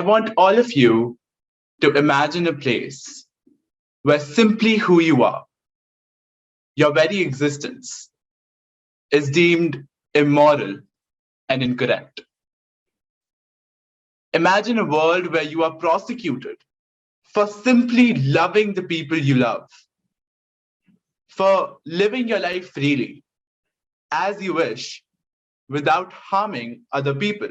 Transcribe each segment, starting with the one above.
I want all of you to imagine a place where simply who you are, your very existence, is deemed immoral and incorrect. Imagine a world where you are prosecuted for simply loving the people you love, for living your life freely, as you wish, without harming other people.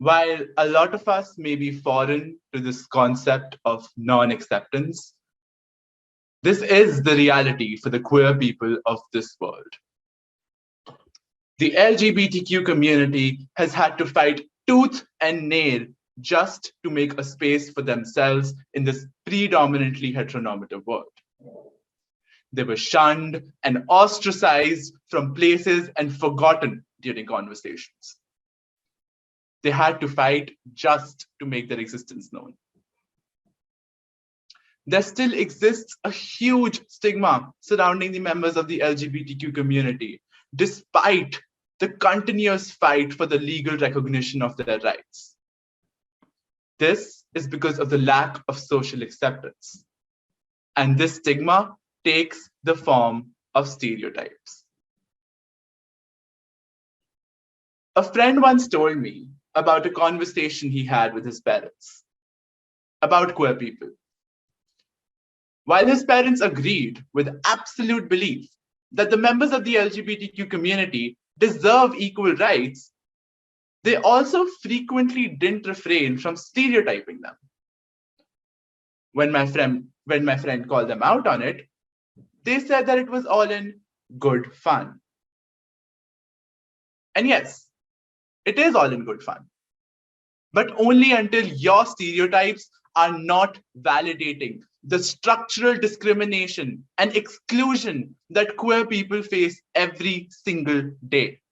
While a lot of us may be foreign to this concept of non-acceptance, this is the reality for the queer people of this world. The LGBTQ community has had to fight tooth and nail just to make a space for themselves in this predominantly heteronormative world. They were shunned and ostracized from places and forgotten during conversations. They had to fight just to make their existence known. There still exists a huge stigma surrounding the members of the LGBTQ community, despite the continuous fight for the legal recognition of their rights. This is because of the lack of social acceptance. And this stigma takes the form of stereotypes. A friend once told me about a conversation he had with his parents about queer people. While his parents agreed with absolute belief that the members of the LGBTQ community deserve equal rights, they also frequently didn't refrain from stereotyping them. When my friend called them out on it, they said that it was all in good fun. And yes, it is all in good fun, but only until your stereotypes are not validating the structural discrimination and exclusion that queer people face every single day.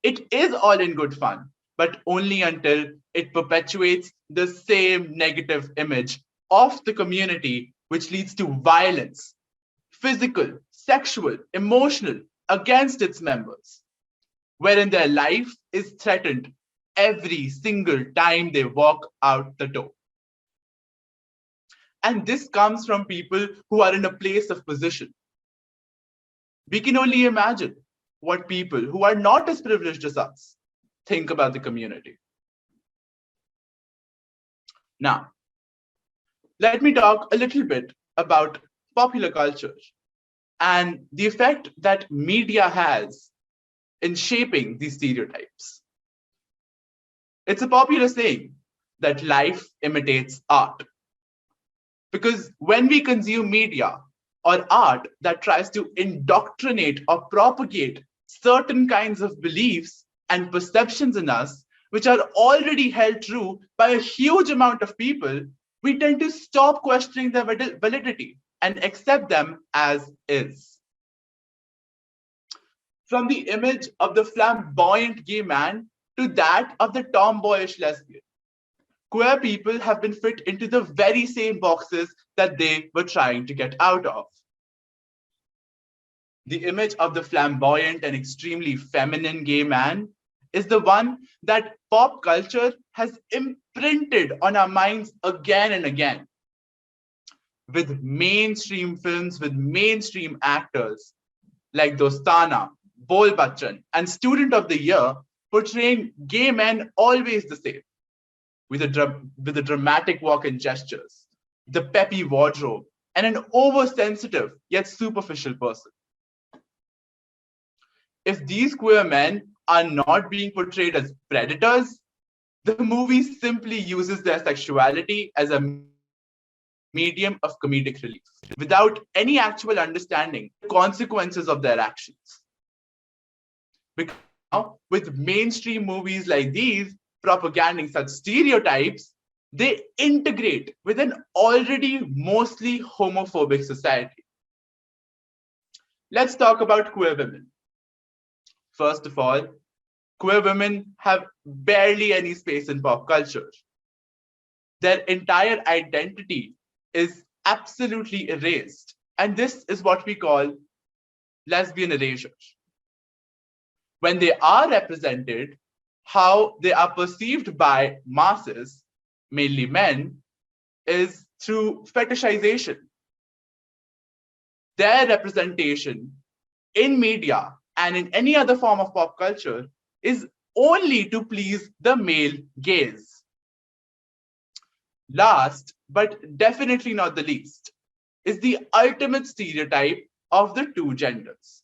It is all in good fun, but only until it perpetuates the same negative image of the community, which leads to violence, physical, sexual, emotional, against its members, wherein their life is threatened every single time they walk out the door. And this comes from people who are in a place of position. We can only imagine what people who are not as privileged as us think about the community. Now, let me talk a little bit about popular culture and the effect that media has in shaping these stereotypes. It's a popular saying that life imitates art. Because when we consume media or art that tries to indoctrinate or propagate certain kinds of beliefs and perceptions in us, which are already held true by a huge amount of people, we tend to stop questioning their validity and accept them as is. From the image of the flamboyant gay man to that of the tomboyish lesbian, queer people have been fit into the very same boxes that they were trying to get out of. The image of the flamboyant and extremely feminine gay man is the one that pop culture has imprinted on our minds again and again. With mainstream films, with mainstream actors like Dostana, Bol Bachchan, and Student of the Year portraying gay men always the same, with the dramatic walk and gestures, the peppy wardrobe, and an oversensitive yet superficial person. If these queer men are not being portrayed as predators, the movie simply uses their sexuality as a medium of comedic relief, without any actual understanding the consequences of their actions. Because now, with mainstream movies like these, propaganding such stereotypes, they integrate with an already mostly homophobic society. Let's talk about queer women. First of all, queer women have barely any space in pop culture. Their entire identity is absolutely erased. And this is what we call lesbian erasure. When they are represented, how they are perceived by masses, mainly men, is through fetishization. Their representation in media and in any other form of pop culture is only to please the male gaze. Last, but definitely not the least, is the ultimate stereotype of the two genders.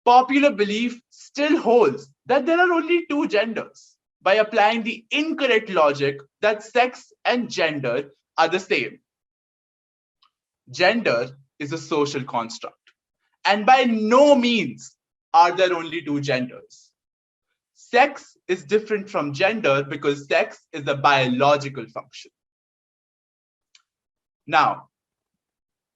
Popular belief still holds that there are only two genders by applying the incorrect logic that sex and gender are the same. Gender is a social construct, and by no means are there only two genders. Sex is different from gender because sex is a biological function. Now,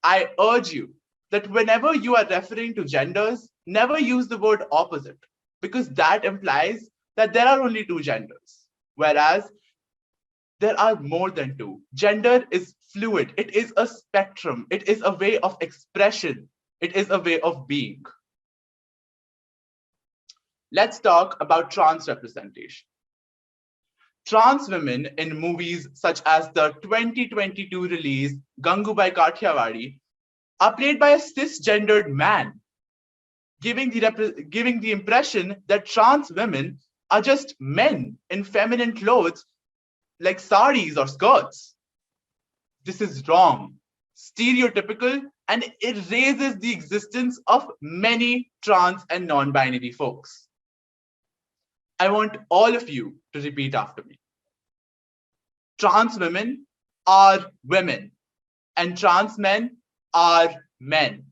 I urge you that whenever you are referring to genders, never use the word opposite, because that implies that there are only two genders, whereas there are more than two. Gender is fluid, it is a spectrum, it is a way of expression, it is a way of being. Let's talk about trans representation. Trans women in movies such as the 2022 release Gangubai Kathiawadi are played by a cisgendered man, giving the impression that trans women are just men in feminine clothes like saris or skirts. This is wrong, stereotypical, and it erases the existence of many trans and non-binary folks. I want all of you to repeat after me. Trans women are women, and trans men are men.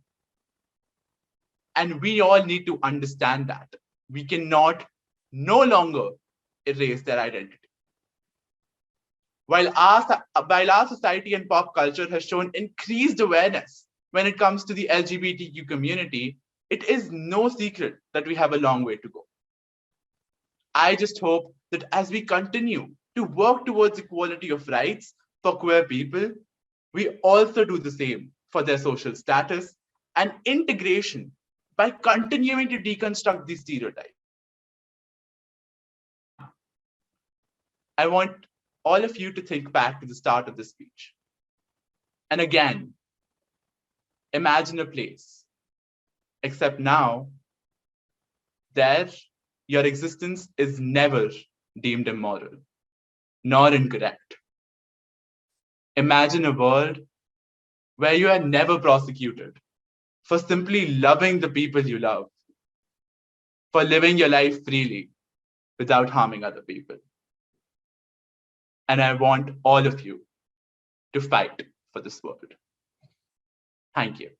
And we all need to understand that. We cannot no longer erase their identity. While our society and pop culture has shown increased awareness when it comes to the LGBTQ community, it is no secret that we have a long way to go. I just hope that as we continue to work towards equality of rights for queer people, we also do the same for their social status and integration by continuing to deconstruct these stereotypes. Now, I want all of you to think back to the start of this speech. And again, imagine a place, except now, there, your existence is never deemed immoral, nor incorrect. Imagine a world where you are never prosecuted for simply loving the people you love, for living your life freely without harming other people. And I want all of you to fight for this world. Thank you.